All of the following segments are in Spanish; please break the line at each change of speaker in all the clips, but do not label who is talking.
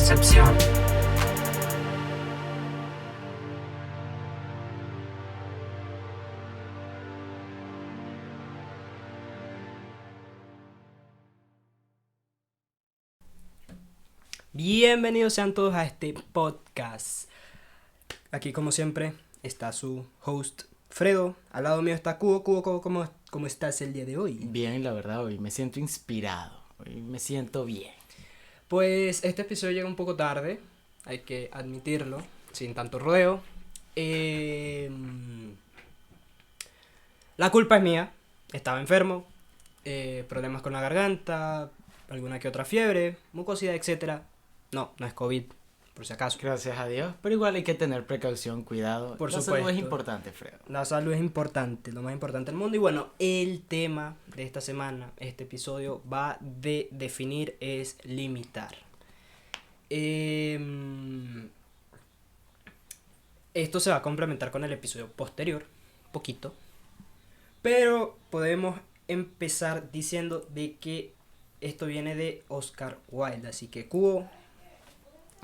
percepción.
Bienvenidos sean todos a este podcast. Aquí como siempre está su host Fredo. Al lado mío está Cubo. Cubo, ¿cómo estás el día de hoy?
Bien, la verdad, hoy me siento inspirado. Hoy me siento bien.
Pues este episodio llega un poco tarde, hay que admitirlo, sin tanto rodeo. La culpa es mía, estaba enfermo, problemas con la garganta, alguna que otra fiebre, mucosidad, etcétera. No es COVID, por si acaso.
Gracias a Dios. Pero igual hay que tener precaución, cuidado.
Por
La
supuesto.
salud es importante, Fredo.
La salud es importante, lo más importante del mundo. Y bueno, el tema de esta semana, este episodio, va de definir es limitar. Esto se va a complementar con el episodio posterior, poquito. Pero podemos empezar diciendo de que esto viene de Oscar Wilde. Así que, Cubo.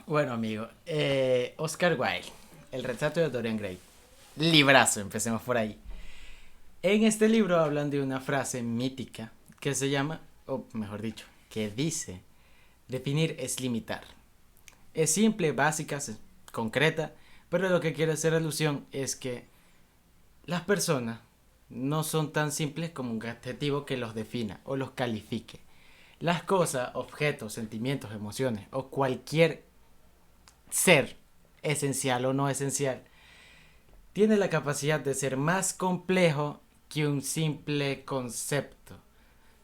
Bueno, amigo, Oscar Wilde, El retrato de Dorian Gray. Librazo, empecemos por ahí. En este libro hablan de una frase mítica que se llama, o mejor dicho, que dice: definir es limitar. Es simple, básica, concreta, pero lo que quiere hacer alusión es que las personas no son tan simples como un adjetivo que los defina o los califique. Las cosas, objetos, sentimientos, emociones o cualquier ser, esencial o no esencial, tiene la capacidad de ser más complejo que un simple concepto.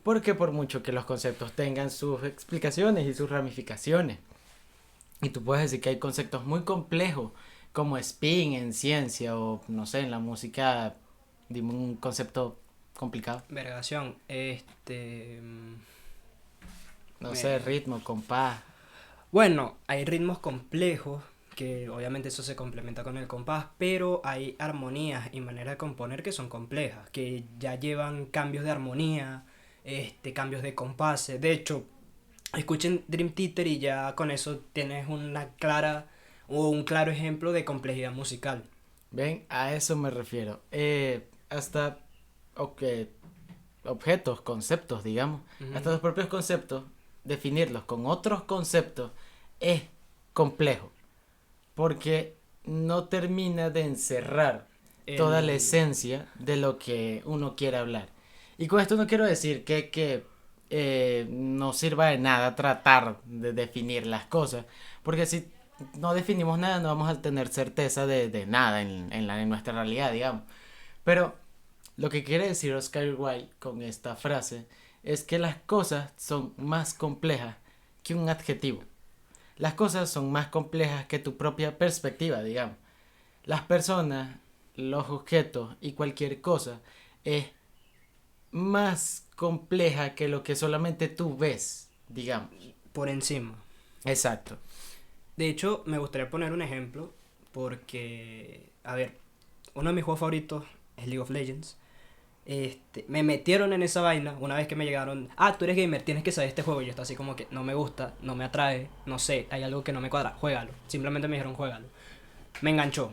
Porque por mucho que los conceptos tengan sus explicaciones y sus ramificaciones, y tú puedes decir que hay conceptos muy complejos, como spin en ciencia o, no sé, en la música, dime un concepto complicado.
Vergación,
No sé, ritmo, compás.
Bueno, hay ritmos complejos, que obviamente eso se complementa con el compás, pero hay armonías y maneras de componer que son complejas, que ya llevan cambios de armonía, cambios de compases. De hecho, escuchen Dream Theater y ya con eso tienes una clara o un claro ejemplo de complejidad musical.
Ven, a eso me refiero. Hasta objetos, conceptos, digamos, hasta los propios conceptos, definirlos con otros conceptos es complejo, porque no termina de encerrar toda la esencia de lo que uno quiere hablar. Y con esto no quiero decir que no sirva de nada tratar de definir las cosas, porque si no definimos nada no vamos a tener certeza de nada en nuestra realidad, digamos. Pero lo que quiere decir Oscar Wilde con esta frase es que las cosas son más complejas que un adjetivo. Las cosas son más complejas que tu propia perspectiva, digamos. Las personas, los objetos y cualquier cosa es más compleja que lo que solamente tú ves, digamos.
Por encima.
Exacto.
De hecho, me gustaría poner un ejemplo porque, a ver, uno de mis juegos favoritos es League of Legends. Me metieron en esa vaina una vez que me llegaron: tú eres gamer, tienes que saber este juego. Y yo estaba así como que no me gusta, no me atrae, no sé, hay algo que no me cuadra, juégalo. Simplemente me dijeron juégalo. Me enganchó.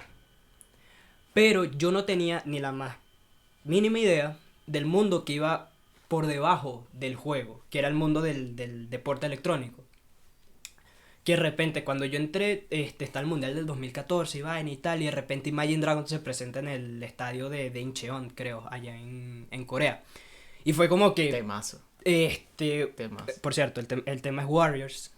Pero yo no tenía ni la más mínima idea del mundo que iba por debajo del juego, que era el mundo del deporte electrónico. Que de repente cuando yo entré, está el Mundial del 2014, iba en Italia, y de repente Imagine Dragons se presenta en el estadio de Incheon, creo, allá en Corea. Y fue como que...
Temazo.
Temazo. Por cierto, el tema es Warriors.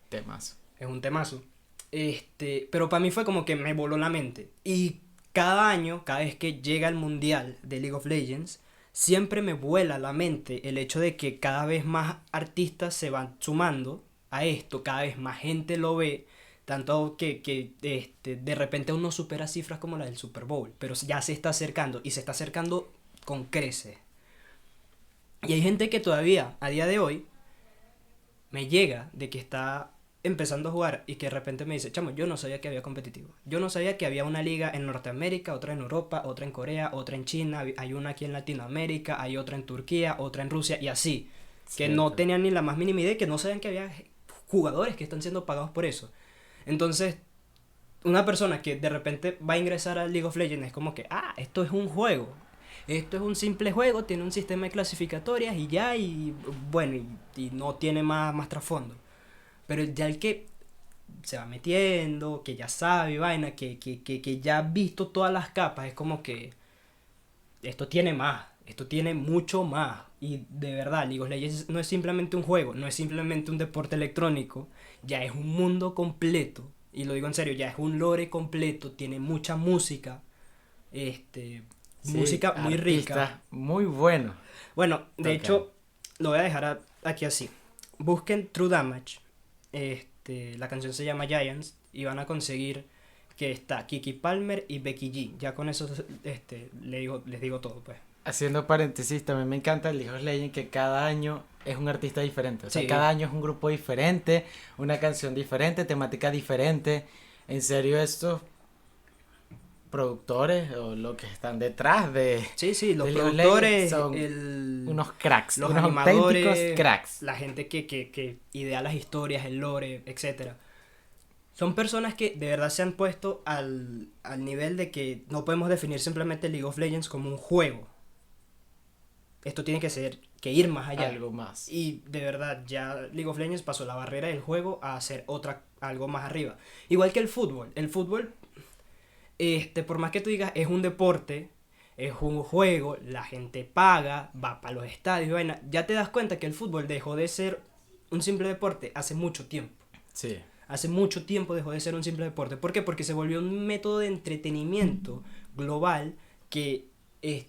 Temazo.
Es un temazo. Pero para mí fue como que me voló la mente. Y cada año, cada vez que llega el Mundial de League of Legends, siempre me vuela la mente el hecho de que cada vez más artistas se van sumando a esto, cada vez más gente lo ve, tanto que de repente uno supera cifras como la del Super Bowl, pero ya se está acercando, y se está acercando con creces. Y hay gente que todavía, a día de hoy, me llega de que está empezando a jugar y que de repente me dice: chamo, yo no sabía que había competitivo. Yo no sabía que había una liga en Norteamérica, otra en Europa, otra en Corea, otra en China, hay una aquí en Latinoamérica, hay otra en Turquía, otra en Rusia y así. Que no tenían ni la más mínima idea, que no sabían que había jugadores que están siendo pagados por eso. Entonces, una persona que de repente va a ingresar a League of Legends es como que, esto es un juego. Esto es un simple juego, tiene un sistema de clasificatorias y ya, y bueno, y no tiene más trasfondo. Pero ya el que se va metiendo, que ya sabe, vaina, que ya ha visto todas las capas, es como que esto tiene más, esto tiene mucho más. Y de verdad, League of Legends no es simplemente un juego, no es simplemente un deporte electrónico, ya es un mundo completo. Y lo digo en serio, ya es un lore completo, tiene mucha música,
Sí,
música muy rica.
artistas muy bueno.
Bueno, de
Total.
hecho, lo voy a dejar aquí así. Busquen True Damage, la canción se llama Giants, y van a conseguir que está Kiki Palmer y Becky G. Ya con eso les digo todo, pues.
Haciendo paréntesis, también me encanta el League of Legends que cada año es un artista diferente. O sea,
Sí.
cada año es un grupo diferente, una canción diferente, temática diferente. En serio, estos productores o los que están detrás de
Sí, los
de League of
productores,
Legends son unos cracks,
los
unos
animadores,
auténticos cracks.
la gente que idea las historias, el lore, etcétera. Son personas que de verdad se han puesto al nivel de que no podemos definir simplemente League of Legends como un juego. Esto tiene que ir más allá.
Algo más.
Y de verdad, ya League of Legends pasó la barrera del juego a hacer algo más arriba. Igual que el fútbol. El fútbol, por más que tú digas, es un deporte, es un juego, la gente paga, va para los estadios, vaina. Ya te das cuenta que el fútbol dejó de ser un simple deporte hace mucho tiempo.
Sí.
Hace mucho tiempo dejó de ser un simple deporte. ¿Por qué? Porque se volvió un método de entretenimiento global que es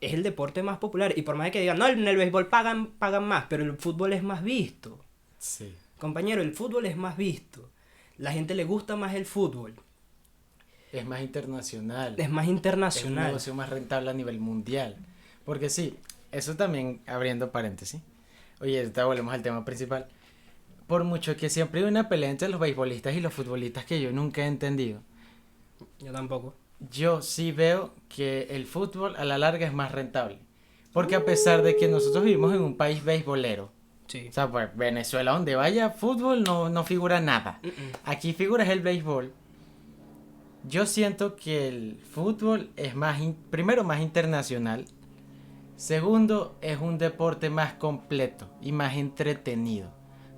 el deporte más popular. Y por más que digan, no, en el béisbol pagan más, pero el fútbol es más visto.
Sí.
Compañero, el fútbol es más visto. La gente le gusta más el fútbol.
Es más internacional.
Es más
Es un
internacional.
negocio más rentable a nivel mundial. Porque sí, eso también abriendo paréntesis. Oye, ahorita volvemos al tema principal. Por mucho que siempre hay una pelea entre los beisbolistas y los futbolistas que yo nunca he entendido.
Yo tampoco.
Yo sí veo que el fútbol a la larga es más rentable. Porque a pesar de que nosotros vivimos en un país beisbolero,
Sí.
o sea, pues Venezuela donde vaya fútbol no figura nada. Aquí figura es el béisbol. Yo siento que el fútbol es primero más internacional. Segundo, es un deporte más completo y más entretenido.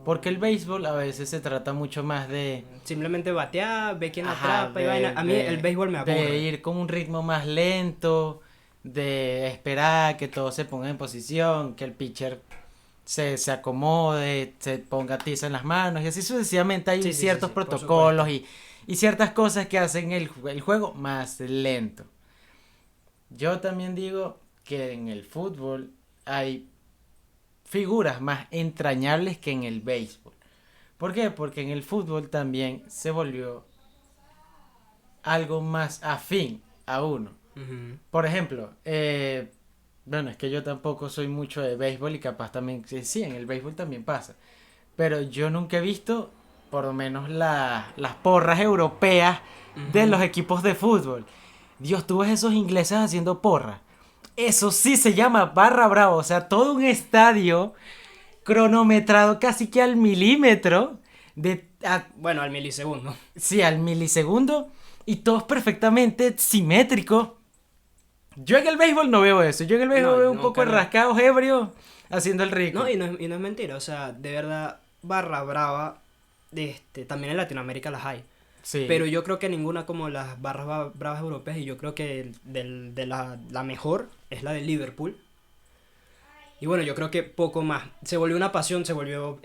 Porque el béisbol a veces se trata mucho más de...
Simplemente batear, ve quién
Ajá,
atrapa y vaina. A mí el béisbol me
de
aburre.
ir con un ritmo más lento, de esperar que todo se ponga en posición, que el pitcher se acomode, se ponga tiza en las manos y así sucesivamente. Hay
Sí,
ciertos
por
protocolos y ciertas cosas que hacen el juego más lento. Yo también digo que en el fútbol hay figuras más entrañables que en el béisbol. ¿Por qué? Porque en el fútbol también se volvió algo más afín a uno.
Ujú.
Por ejemplo, bueno, es que yo tampoco soy mucho de béisbol y capaz también, sí, en el béisbol también pasa. Pero yo nunca he visto, por lo menos, las porras europeas de los equipos de fútbol. Dios, tú ves esos ingleses haciendo porras. Eso sí se llama barra brava, o sea, todo un estadio cronometrado casi que al milímetro,
Bueno, al milisegundo.
sí, al milisegundo, y todos perfectamente simétricos. Yo en el béisbol no veo eso, yo en el béisbol
No,
veo un
no,
poco de
carnal.
rascados ebrios haciendo el rico.
No, y no es mentira, o sea, de verdad, barra brava, también en Latinoamérica las hay.
Sí,
Pero yo creo que ninguna como las barras bravas europeas, y yo creo que la mejor es la de Liverpool. Y bueno, yo creo que poco más. Se volvió una pasión, se volvió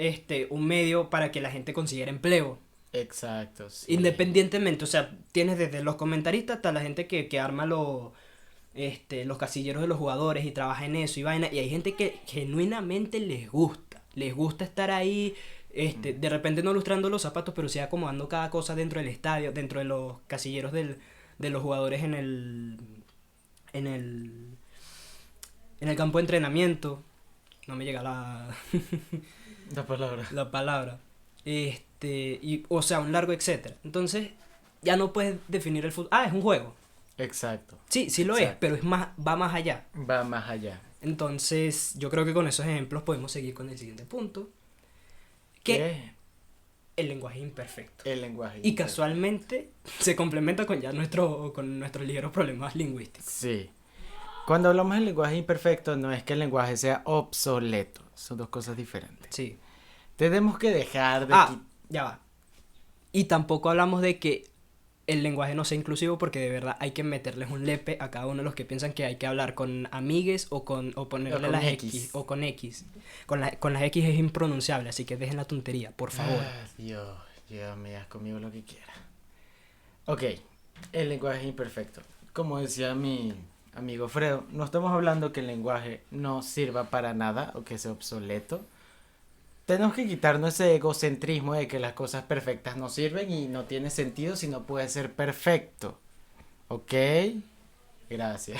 un medio para que la gente consiguiera empleo.
exacto, sí.
Independientemente, o sea, tienes desde los comentaristas hasta la gente que arma los casilleros de los jugadores y trabaja en eso y vaina. Y hay gente que genuinamente les gusta estar ahí. De repente no lustrando los zapatos, pero sí acomodando cada cosa dentro del estadio, dentro de los casilleros de los jugadores en el campo de entrenamiento. No me llega
La palabra.
la palabra. O sea, un largo etcétera. Entonces, ya no puedes definir el fútbol. Es un juego.
Exacto.
Sí, sí lo es,
Exacto.
pero va más allá.
Va más allá.
Entonces, yo creo que con esos ejemplos podemos seguir con el siguiente punto, que el lenguaje imperfecto.
El lenguaje
Y
imperfecto.
casualmente se complementa con con nuestros ligeros problemas lingüísticos.
Sí. Cuando hablamos del lenguaje imperfecto, no es que el lenguaje sea obsoleto. Son dos cosas diferentes.
Sí.
Tenemos que dejar de...
Ya va. Y tampoco hablamos de que el lenguaje no sea inclusivo, porque de verdad hay que meterles un lepe a cada uno de los que piensan que hay que hablar con amigues o ponerle
O con
las
X.
X o con X. Con las X es impronunciable, así que dejen la tontería, por favor.
Dios, me haz conmigo lo que quiera. Ok, el lenguaje es imperfecto. Como decía mi amigo Fredo, no estamos hablando que el lenguaje no sirva para nada o que sea obsoleto. Tenemos que quitarnos ese egocentrismo de que las cosas perfectas no sirven y no tiene sentido si no puede ser perfecto. ¿Ok? Gracias.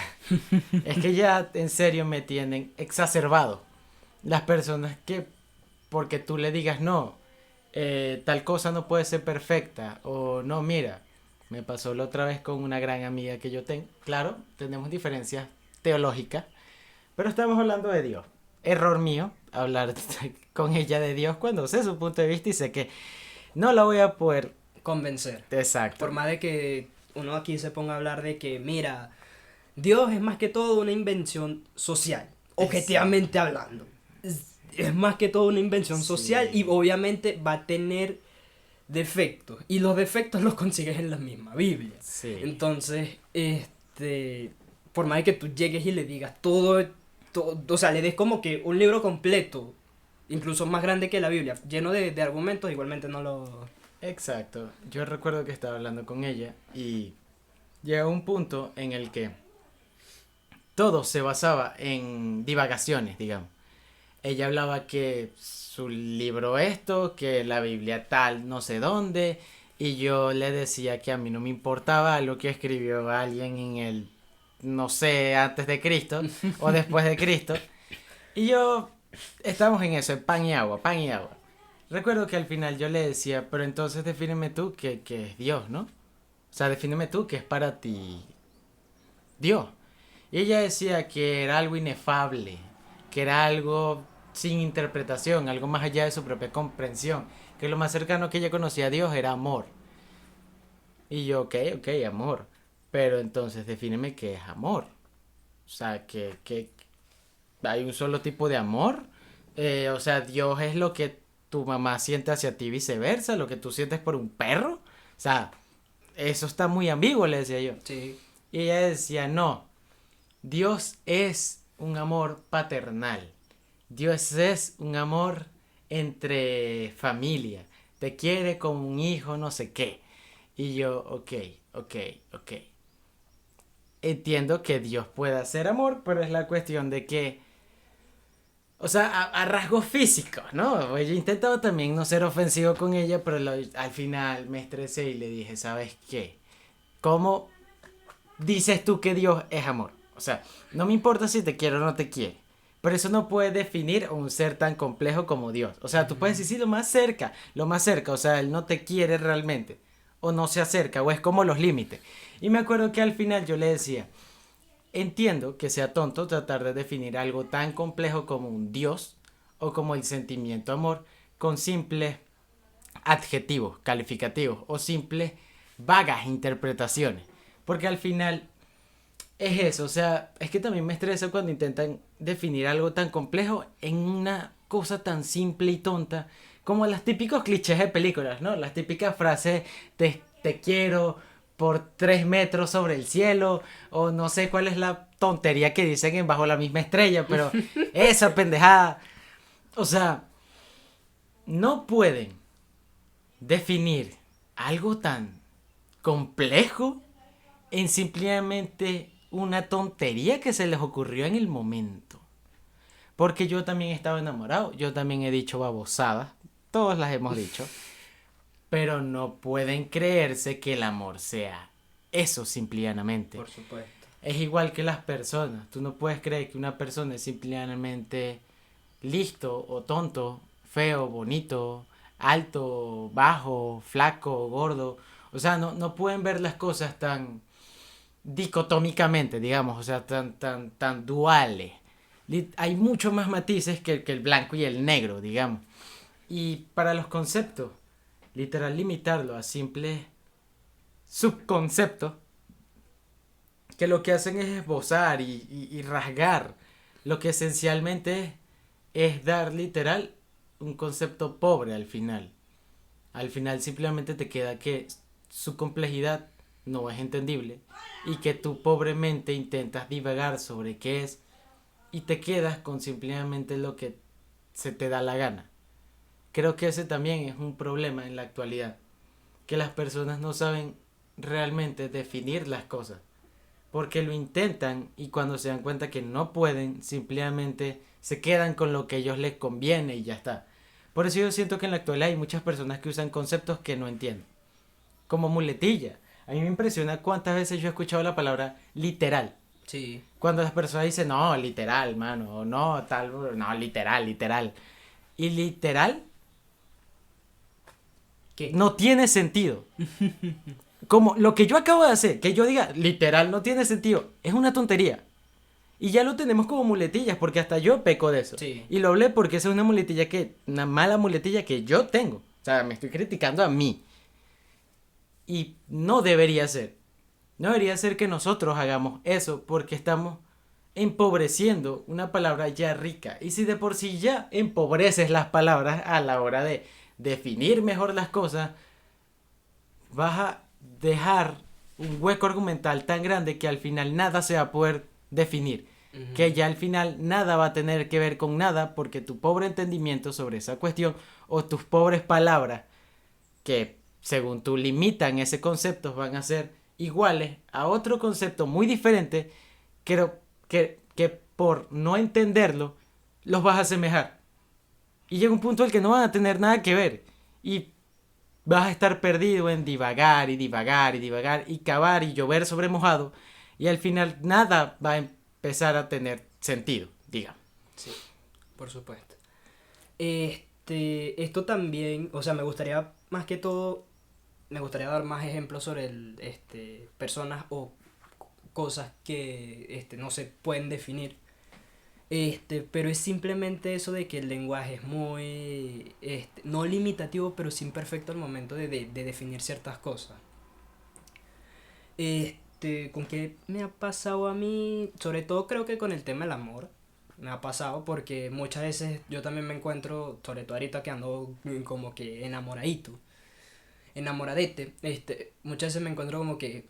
Es que ya en serio me tienen exacerbado. Las personas que porque tú le digas no, tal cosa no puede ser perfecta o no, mira, me pasó la otra vez con una gran amiga que yo tengo. Claro, tenemos diferencias teológicas, pero estamos hablando de Dios. Error mío hablar con ella de Dios cuando sé su punto de vista y sé que no la voy a poder
Convencer.
Exacto.
Por más de que uno aquí se ponga a hablar de que, mira, Dios es más que todo una invención social, objetivamente hablando. Es más que todo una invención social y obviamente va a tener defectos. Y los defectos los consigues en la misma Biblia.
Sí.
Entonces, por más de que tú llegues y le digas todo, o sea, le des como que un libro completo, incluso más grande que la Biblia, lleno de argumentos, igualmente no lo...
Exacto. Yo recuerdo que estaba hablando con ella y llegó un punto en el que todo se basaba en divagaciones, digamos. Ella hablaba que su libro esto, que la Biblia tal, no sé dónde, y yo le decía que a mí no me importaba lo que escribió alguien en el, no sé, antes de Cristo o después de Cristo. Y yo, estamos en eso, en pan y agua, pan y agua. Recuerdo que al final yo le decía, pero entonces defíneme tú que es Dios, ¿no? O sea, defíneme tú que es para ti Dios. Y ella decía que era algo inefable, que era algo sin interpretación, algo más allá de su propia comprensión, que lo más cercano que ella conocía a Dios era amor. Y yo, ok, amor. Pero entonces defíneme qué es amor. O sea, que hay un solo tipo de amor. O sea, Dios es lo que tu mamá siente hacia ti, viceversa, lo que tú sientes por un perro. O sea, eso está muy ambiguo, le decía yo.
Sí.
Y ella decía, no, Dios es un amor paternal. Dios es un amor entre familia. Te quiere como un hijo, no sé qué. Y yo, ok. Entiendo que Dios pueda ser amor, pero es la cuestión de que, o sea, a rasgos físicos, ¿no? Yo he intentado también no ser ofensivo con ella, pero al final me estresé y le dije, ¿sabes qué? ¿Cómo dices tú que Dios es amor? O sea, no me importa si te quiere o no te quiere, pero eso no puede definir a un ser tan complejo como Dios. O sea, tú puedes decir lo más cerca, o sea, Él no te quiere realmente, o no se acerca, o es como los límites. Y me acuerdo que al final yo le decía, entiendo que sea tonto tratar de definir algo tan complejo como un Dios, o como el sentimiento amor, con simples adjetivos, calificativos, o simples vagas interpretaciones. Porque al final es eso, o sea, es que también me estresa cuando intentan definir algo tan complejo en una cosa tan simple y tonta como los típicos clichés de películas, ¿no? Las típicas frases, te quiero por 3 metros sobre el cielo, o no sé cuál es la tontería que dicen en Bajo la misma estrella, pero esa pendejada. O sea, no pueden definir algo tan complejo en simplemente una tontería que se les ocurrió en el momento. Porque yo también estaba enamorado, yo también he dicho babosadas, todas las hemos dicho, pero no pueden creerse que el amor sea eso simplemente.
Por supuesto.
Es igual que las personas, tú no puedes creer que una persona es simplemente listo o tonto, feo, bonito, alto, bajo, flaco, gordo. O sea, no pueden ver las cosas tan dicotómicamente, digamos, o sea, tan duales. Hay muchos más matices que el blanco y el negro, digamos. Y para los conceptos, literal limitarlo a simples subconceptos que lo que hacen es esbozar y rasgar lo que esencialmente es dar literal un concepto pobre al final. Al final simplemente te queda que su complejidad no es entendible y que tú pobremente intentas divagar sobre qué es y te quedas con simplemente lo que se te da la gana. Creo que ese también es un problema en la actualidad, que las personas no saben realmente definir las cosas, porque lo intentan y cuando se dan cuenta que no pueden, simplemente se quedan con lo que a ellos les conviene y ya está. Por eso yo siento que en la actualidad hay muchas personas que usan conceptos que no entienden, como muletilla. A mí me impresiona cuántas veces yo he escuchado la palabra literal.
Sí.
Cuando las personas dicen, no, literal, mano, o no, tal, no, literal, literal. Y literal
¿Qué?
no tiene sentido. Como lo que yo acabo de hacer, que yo diga literal no tiene sentido, es una tontería. Y ya lo tenemos como muletillas, porque hasta yo peco de eso.
Sí.
Y lo hablé porque esa es una mala muletilla que yo tengo. O sea, me estoy criticando a mí. Y no debería ser. No debería ser que nosotros hagamos eso porque estamos empobreciendo una palabra ya rica. Y si de por sí ya empobreces las palabras a la hora de definir mejor las cosas, vas a dejar un hueco argumental tan grande que al final nada se va a poder definir. Que ya al final nada va a tener que ver con nada porque tu pobre entendimiento sobre esa cuestión o tus pobres palabras que según tú limitan ese concepto van a ser iguales a otro concepto muy diferente que por no entenderlo los vas a asemejar. Y llega un punto en el que no van a tener nada que ver. Y vas a estar perdido en divagar y divagar y divagar y cavar y llover sobre mojado. Y al final nada va a empezar a tener sentido, digamos.
Sí, por supuesto. Esto también, o sea, me gustaría más que todo, me gustaría dar más ejemplos sobre personas o cosas que no se pueden definir. Pero es simplemente eso de que el lenguaje es muy, no limitativo, pero sí imperfecto al momento de definir ciertas cosas. ¿Con qué me ha pasado a mí? Sobre todo creo que con el tema del amor. Me ha pasado porque muchas veces yo también me encuentro, sobre todo ahorita que ando como que enamoradito, enamoradete, muchas veces me encuentro como que,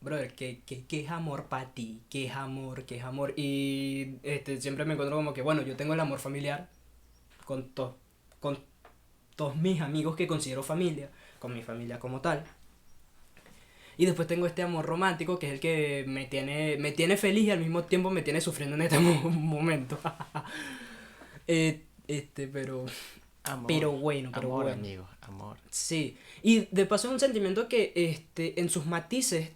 brother, ¿qué es amor para ti? ¿Qué es amor? ¿Qué es amor? Y siempre me encuentro como que, bueno, yo tengo el amor familiar con todos mis amigos que considero familia, con mi familia como tal. Y después tengo este amor romántico que es el que me tiene feliz y al mismo tiempo me tiene sufriendo en este momento. Pero
Amor,
pero bueno, pero
amor,
bueno.
amigo, amor.
Sí. Y de paso es un sentimiento que en sus matices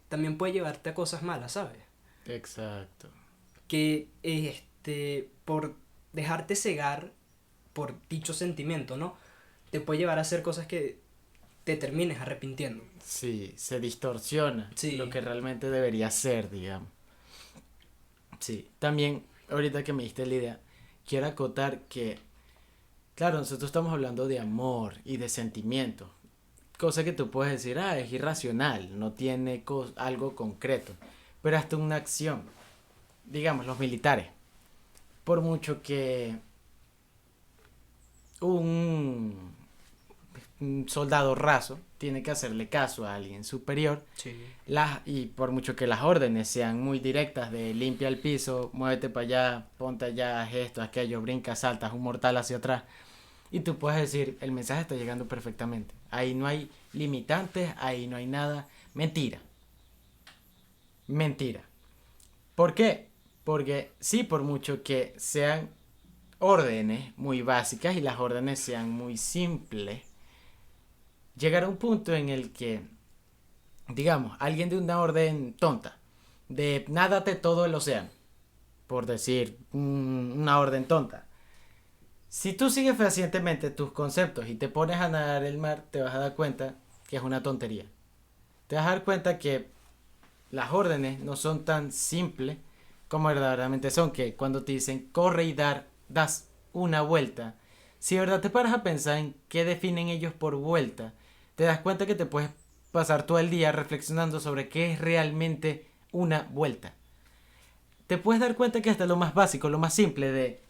también puede llevarte a cosas malas, ¿sabes?
Exacto.
Que por dejarte cegar por dicho sentimiento, ¿no? Te puede llevar a hacer cosas que te termines arrepintiendo.
Sí, se distorsiona
Sí.
lo que realmente debería ser, digamos. Sí, también, ahorita que me diste la idea, quiero acotar que, claro, nosotros estamos hablando de amor y de sentimientos, cosa que tú puedes decir, es irracional, no tiene algo concreto, pero hasta una acción, digamos, los militares, por mucho que un soldado raso tiene que hacerle caso a alguien superior,
Sí.
y por mucho que las órdenes sean muy directas de limpia el piso, muévete para allá, ponte allá, haz esto, aquello, brinca, saltas un mortal hacia atrás, y tú puedes decir, el mensaje está llegando perfectamente, ahí no hay limitantes, ahí no hay nada, mentira, mentira. ¿Por qué? Porque sí, por mucho que sean órdenes muy básicas y las órdenes sean muy simples, llegará un punto en el que, digamos, alguien de una orden tonta, de nádate todo el océano, por decir una orden tonta. Si tú sigues fehacientemente tus conceptos y te pones a nadar el mar, te vas a dar cuenta que es una tontería. Te vas a dar cuenta que las órdenes no son tan simples como verdaderamente son, que cuando te dicen corre y dar das una vuelta, si de verdad te paras a pensar en qué definen ellos por vuelta, te das cuenta que te puedes pasar todo el día reflexionando sobre qué es realmente una vuelta. Te puedes dar cuenta que hasta lo más básico, lo más simple de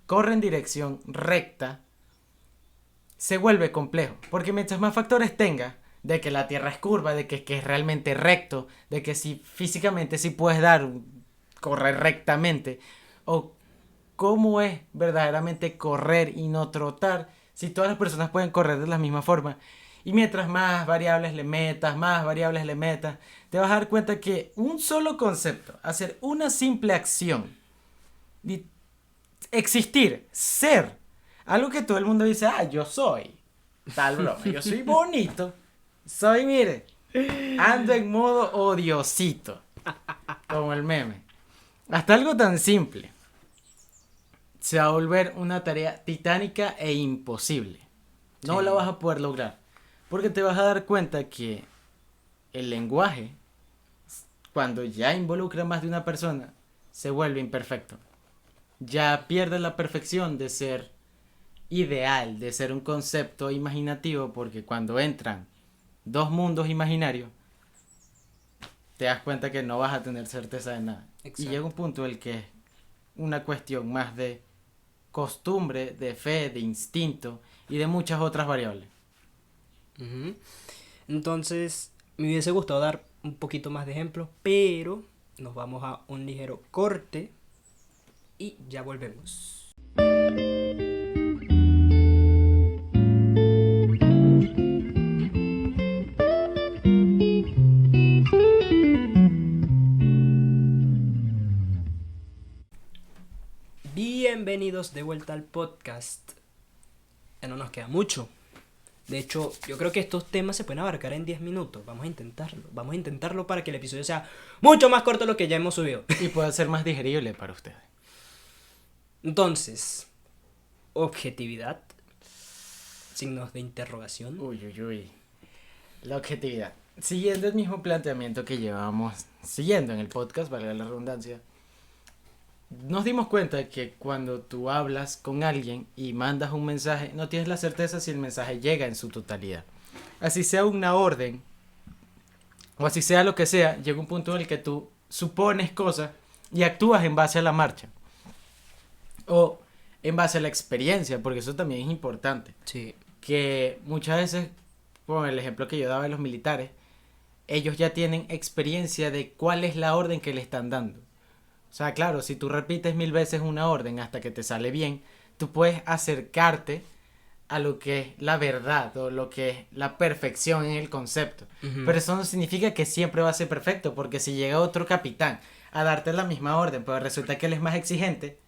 corre en dirección recta, se vuelve complejo. Porque mientras más factores tenga, de que la Tierra es curva, de que es realmente recto, de que si físicamente sí puedes correr rectamente, o cómo es verdaderamente correr y no trotar, si todas las personas pueden correr de la misma forma. Y mientras más variables le metas, te vas a dar cuenta que un solo concepto, hacer una simple acción, existir, ser, algo que todo el mundo dice, yo soy tal broma, yo soy bonito, soy, mire, ando en modo odiosito, como el meme. Hasta algo tan simple se va a volver una tarea titánica e imposible. No la vas a poder lograr. Porque te vas a dar cuenta que el lenguaje, cuando ya involucra más de una persona, se vuelve imperfecto. Ya pierde la perfección de ser ideal, de ser un concepto imaginativo, porque cuando entran dos mundos imaginarios, te das cuenta que no vas a tener certeza de nada. Exacto. Y llega un punto en el que es una cuestión más de costumbre, de fe, de instinto y de muchas otras variables.
Entonces, me hubiese gustado dar un poquito más de ejemplos, pero nos vamos a un ligero corte y ya volvemos. Bienvenidos de vuelta al podcast. Ya no nos queda mucho. De hecho, yo creo que estos temas se pueden abarcar en 10 minutos. Vamos a intentarlo para que el episodio sea mucho más corto de lo que ya hemos subido.
Y pueda ser más digerible para ustedes.
Entonces, objetividad. Signos de interrogación.
Uy. La objetividad. Siguiendo el mismo planteamiento que llevamos siguiendo en el podcast, valga la redundancia, nos dimos cuenta que cuando tú hablas con alguien y mandas un mensaje, no tienes la certeza si el mensaje llega en su totalidad. Así sea una orden, o así sea lo que sea, llega un punto en el que tú supones cosas y actúas en base a la marcha. O en base a la experiencia, porque eso también es importante.
Sí.
Que muchas veces, como el ejemplo que yo daba de los militares, ellos ya tienen experiencia de cuál es la orden que le están dando. O sea, claro, si tú repites 1000 veces una orden hasta que te sale bien, tú puedes acercarte a lo que es la verdad o lo que es la perfección en el concepto. Pero eso no significa que siempre va a ser perfecto, porque si llega otro capitán a darte la misma orden, pero resulta que él es más exigente,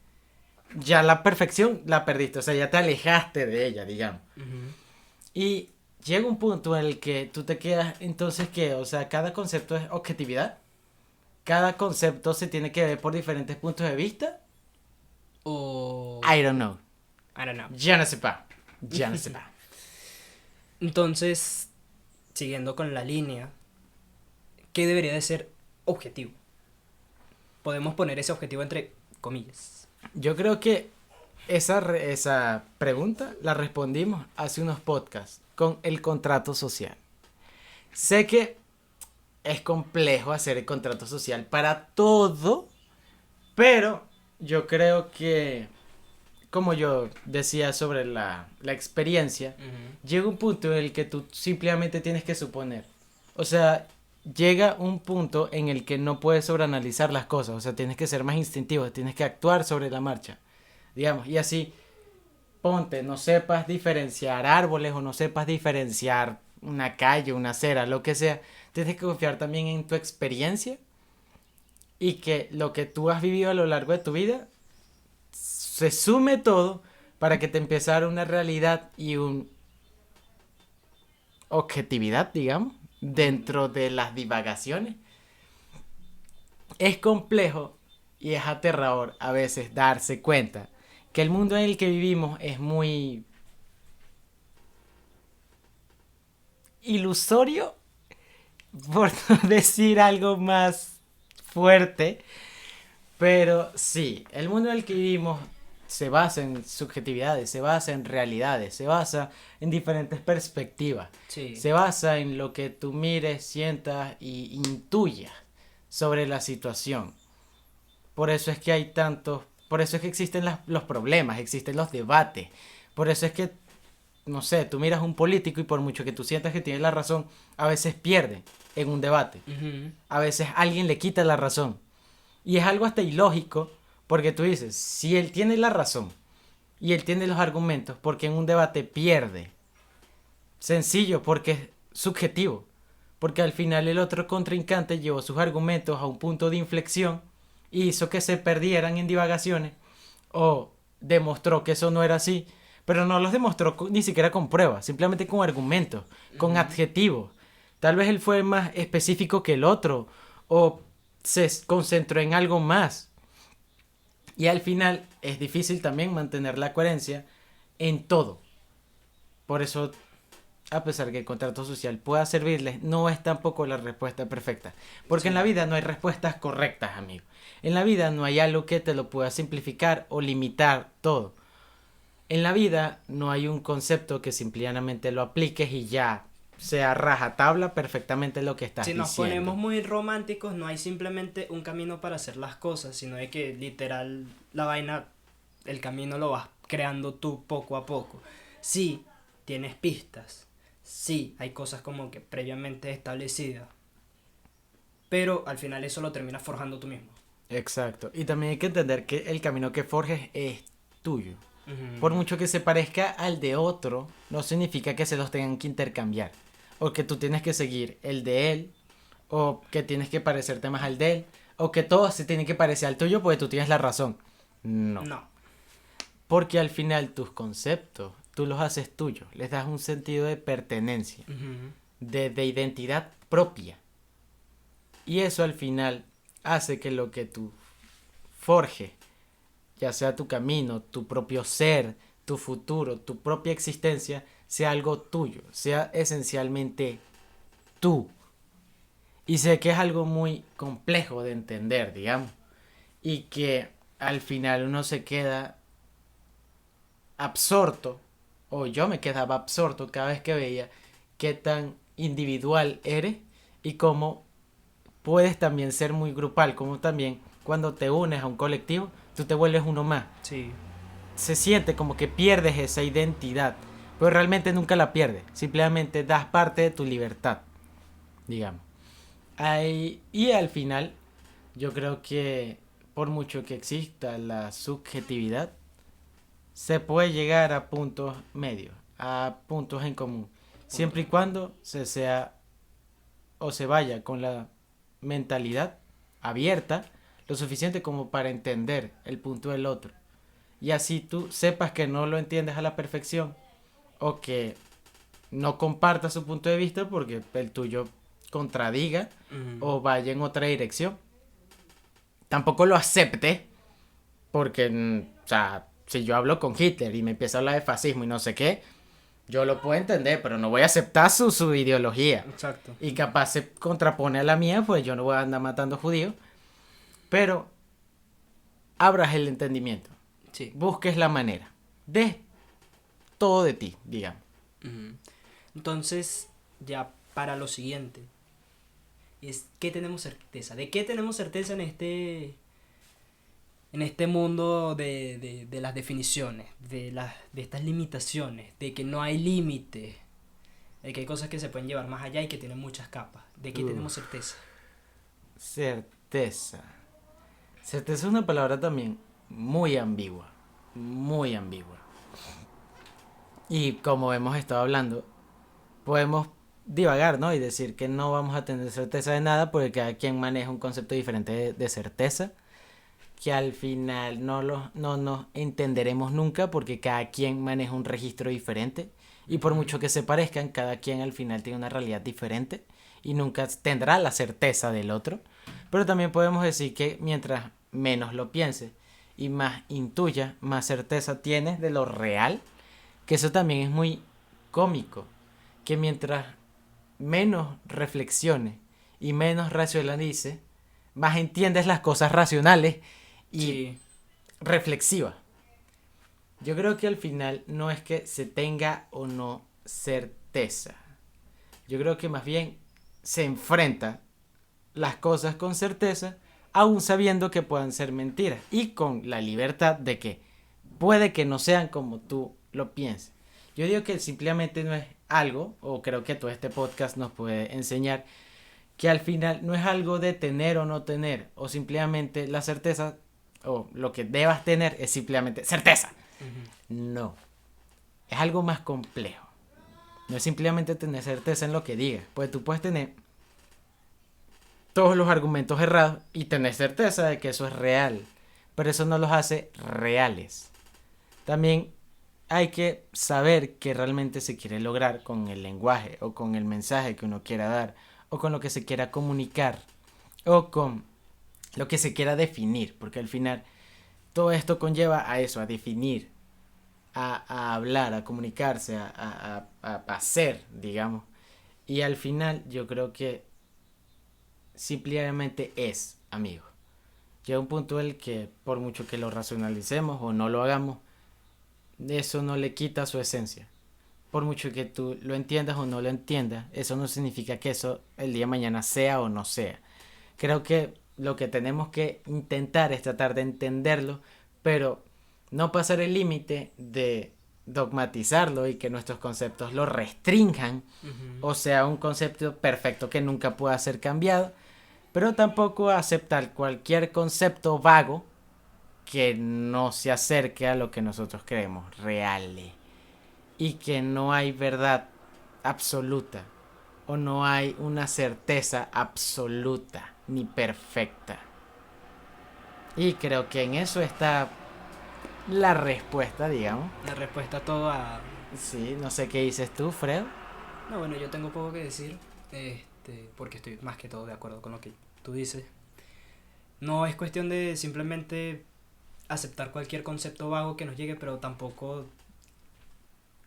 ya la perfección la perdiste, o sea, ya te alejaste de ella, digamos. Y llega un punto en el que tú te quedas, entonces, ¿qué? O sea, cada concepto es objetividad. Cada concepto se tiene que ver por diferentes puntos de vista.
O...
I don't know.
Ya
no sé pas.
Entonces, siguiendo con la línea, ¿qué debería de ser objetivo? Podemos poner ese objetivo entre comillas.
Yo creo que esa pregunta la respondimos hace unos podcasts con el contrato social. Sé que es complejo hacer el contrato social para todo, pero yo creo que, como yo decía sobre la experiencia, llega un punto en el que tú simplemente tienes que suponer. O sea, llega un punto en el que no puedes sobreanalizar las cosas. O sea, tienes que ser más instintivo, tienes que actuar sobre la marcha, digamos. Y así, ponte, no sepas diferenciar árboles o no sepas diferenciar una calle, una acera, lo que sea. Tienes que confiar también en tu experiencia y que lo que tú has vivido a lo largo de tu vida se sume todo para que te empiece a dar una realidad y una objetividad, digamos, dentro de las divagaciones. Es complejo y es aterrador a veces darse cuenta que el mundo en el que vivimos es muy ilusorio, por no decir algo más fuerte, pero sí, el mundo en el que vivimos se basa en subjetividades, se basa en realidades, se basa en diferentes perspectivas,
Sí.
se basa en lo que tú mires, sientas y intuyas sobre la situación. Por eso es que hay tantos, por eso es que existen los problemas, existen los debates, por eso es que, no sé, tú miras a un político y por mucho que tú sientas que tiene la razón, a veces pierde en un debate,
Ujú.
a veces alguien le quita la razón. Y es algo hasta ilógico, porque tú dices, si él tiene la razón y él tiene los argumentos, porque en un debate pierde. Sencillo, porque es subjetivo. Porque al final el otro contrincante llevó sus argumentos a un punto de inflexión y hizo que se perdieran en divagaciones o demostró que eso no era así, pero no los demostró ni siquiera con pruebas, simplemente con argumentos, con adjetivos. Tal vez él fue más específico que el otro o se concentró en algo más. Y al final es difícil también mantener la coherencia en todo. Por eso, a pesar que el contrato social pueda servirles, no es tampoco la respuesta perfecta. Porque en la vida no hay respuestas correctas, amigo. En la vida no hay algo que te lo pueda simplificar o limitar todo. En la vida no hay un concepto que simplemente lo apliques y ya sea rajatabla perfectamente lo que estás
Si nos
diciendo.
ponemos muy románticos, no hay simplemente un camino para hacer las cosas, sino de que literal la vaina, el camino lo vas creando tú poco a poco. Sí, tienes pistas, sí, hay cosas como que previamente establecidas, pero al final eso lo terminas forjando tú mismo.
Exacto. Y también hay que entender que el camino que forjes es tuyo.
Ujú.
Por mucho que se parezca al de otro, no significa que se los tengan que intercambiar. O que tú tienes que seguir el de él, o que tienes que parecerte más al de él, o que todos se tienen que parecer al tuyo porque tú tienes la razón. No.
No.
Porque al final tus conceptos, tú los haces tuyos, les das un sentido de pertenencia,
Ujú.
de identidad propia. Y eso al final hace que lo que tú forjes, ya sea tu camino, tu propio ser, tu futuro, tu propia existencia, sea algo tuyo, sea esencialmente tú. Y sé que es algo muy complejo de entender, digamos, y que al final uno se queda absorto, o yo me quedaba absorto cada vez que veía qué tan individual eres y cómo puedes también ser muy grupal, como también cuando te unes a un colectivo, tú te vuelves uno más.
Sí.
Se siente como que pierdes esa identidad, pero realmente nunca la pierdes, simplemente das parte de tu libertad, digamos. Y al final, yo creo que por mucho que exista la subjetividad, se puede llegar a puntos medios, a puntos en común, siempre y cuando se sea o se vaya con la mentalidad abierta lo suficiente como para entender el punto del otro. Y así tú sepas que no lo entiendes a la perfección o que no compartas su punto de vista porque el tuyo contradiga
Ujú.
o vaya en otra dirección. Tampoco lo acepte porque, o sea, si yo hablo con Hitler y me empieza a hablar de fascismo y no sé qué, yo lo puedo entender, pero no voy a aceptar su ideología.
Exacto.
Y capaz se contrapone a la mía, pues yo no voy a andar matando judíos. Pero abras el entendimiento.
Sí.
Busques la manera. De todo de ti, digamos.
Ujú. Entonces, ya para lo siguiente, es ¿qué tenemos certeza? ¿De qué tenemos certeza en este mundo de las definiciones, de estas limitaciones, de que no hay límite, de que hay cosas que se pueden llevar más allá y que tienen muchas capas? ¿De qué tenemos certeza?
Certeza. Certeza es una palabra también muy ambigua. Muy ambigua. Y como hemos estado hablando, podemos divagar, ¿no? Y decir que no vamos a tener certeza de nada porque cada quien maneja un concepto diferente de certeza, que al final no nos entenderemos nunca porque cada quien maneja un registro diferente y por mucho que se parezcan, cada quien al final tiene una realidad diferente y nunca tendrá la certeza del otro. Pero también podemos decir que mientras menos lo pienses y más intuyas, más certeza tienes de lo real, que eso también es muy cómico, que mientras menos reflexiones y menos racionalices, más entiendes las cosas racionales y
Sí.
reflexivas. Yo creo que al final no es que se tenga o no certeza. Yo creo que más bien se enfrenta las cosas con certeza, aún sabiendo que puedan ser mentiras y con la libertad de que puede que no sean como tú lo pienses. Yo digo que simplemente no es algo, o creo que todo este podcast nos puede enseñar, que al final no es algo de tener o no tener, o simplemente la certeza, o lo que debas tener es simplemente certeza. No, es algo más complejo. No es simplemente tener certeza en lo que digas, pues tú puedes tener todos los argumentos errados y tener certeza de que eso es real, pero eso no los hace reales. También hay que saber qué realmente se quiere lograr con el lenguaje o con el mensaje que uno quiera dar o con lo que se quiera comunicar o con lo que se quiera definir, porque al final todo esto conlleva a eso, a definir, a hablar, a comunicarse, a hacer, digamos. Y al final yo creo que simplemente es, amigo. Llega un punto en el que por mucho que lo racionalicemos o no lo hagamos, eso no le quita su esencia. Por mucho que tú lo entiendas o no lo entiendas, eso no significa que eso el día de mañana sea o no sea. Creo que lo que tenemos que intentar es tratar de entenderlo, pero no pasar el límite de dogmatizarlo y que nuestros conceptos lo restrinjan, o sea, un concepto perfecto que nunca pueda ser cambiado, pero tampoco aceptar cualquier concepto vago que no se acerque a lo que nosotros creemos real y que no hay verdad absoluta o no hay una certeza absoluta ni perfecta. Y creo que en eso está la respuesta, digamos.
La respuesta a todo a...
Sí, no sé qué dices tú, Fred.
No, bueno, yo tengo poco que decir, porque estoy más que todo de acuerdo con lo que tú dices. No es cuestión de simplemente aceptar cualquier concepto vago que nos llegue, pero tampoco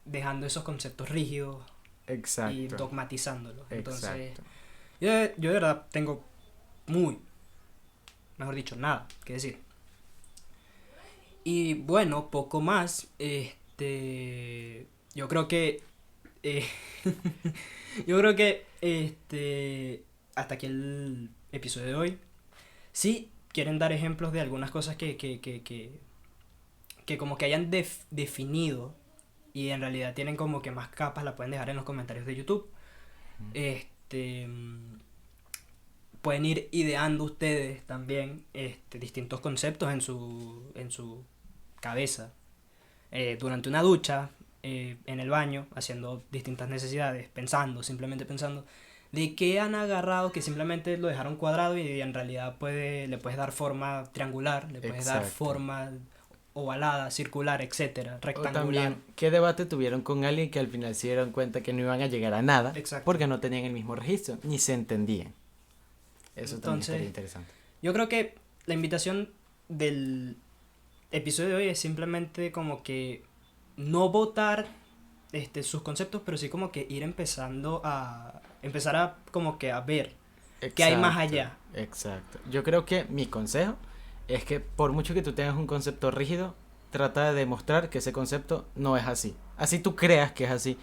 dejando esos conceptos rígidos
Exacto.
y dogmatizándolos. Entonces,
Exacto.
yo de verdad tengo mejor dicho, nada que decir. Y bueno, poco más. Yo creo que, eh, yo creo que, hasta aquí el episodio de hoy. Si quieren dar ejemplos de algunas cosas que como que hayan definido y en realidad tienen como que más capas, la pueden dejar en los comentarios de YouTube. Pueden ir ideando ustedes también distintos conceptos en su cabeza. Durante una ducha, en el baño, haciendo distintas necesidades, pensando, simplemente pensando, de qué han agarrado que simplemente lo dejaron cuadrado y en realidad le puedes dar forma triangular, le puedes dar
Exacto.
forma ovalada, circular, etcétera,
O
rectangular.
también, ¿qué debate tuvieron con alguien que al final se dieron cuenta que no iban a llegar a nada?
Exacto.
Porque no tenían el mismo registro, ni se entendían. Eso también
Entonces,
estaría interesante.
yo creo que la invitación del episodio de hoy es simplemente como que no votar sus conceptos, pero sí como que ir empezar a como que a ver qué hay más allá.
Exacto. Yo creo que mi consejo es que por mucho que tú tengas un concepto rígido, trata de demostrar que ese concepto no es así. Así tú creas que es así.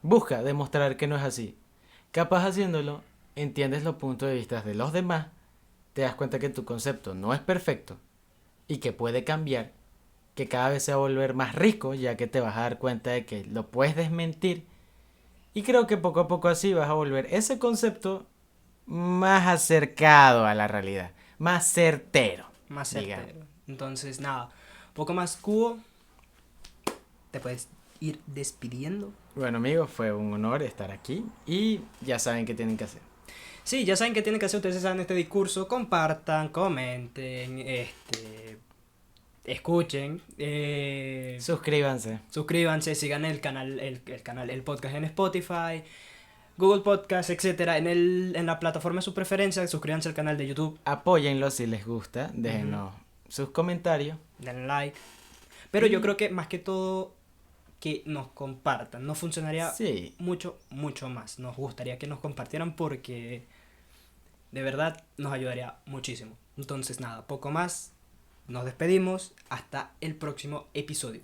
Busca demostrar que no es así. Capaz haciéndolo, entiendes los puntos de vista de los demás, te das cuenta que tu concepto no es perfecto y que puede cambiar, que cada vez se va a volver más rico, ya que te vas a dar cuenta de que lo puedes desmentir. Y creo que poco a poco así vas a volver ese concepto más acercado a la realidad, más certero.
Más
Digamos.
certero. Entonces, nada, poco más cubo. Te puedes ir despidiendo.
Bueno amigos, fue un honor estar aquí y ya saben qué tienen que hacer.
Sí, ya saben qué tienen que hacer. Ustedes saben este discurso. Compartan, comenten, escuchen.
Suscríbanse.
Suscríbanse, sigan el canal, el podcast en Spotify, Google Podcast, etcétera, en la plataforma de su preferencia. Suscríbanse al canal de YouTube,
Apóyenlo si les gusta, déjenos sus comentarios.
denle like. Pero yo creo que más que todo que nos compartan. Nos funcionaría
Sí.
mucho más. Nos gustaría que nos compartieran porque de verdad nos ayudaría muchísimo. Entonces nada, poco más. Nos despedimos. Hasta el próximo episodio.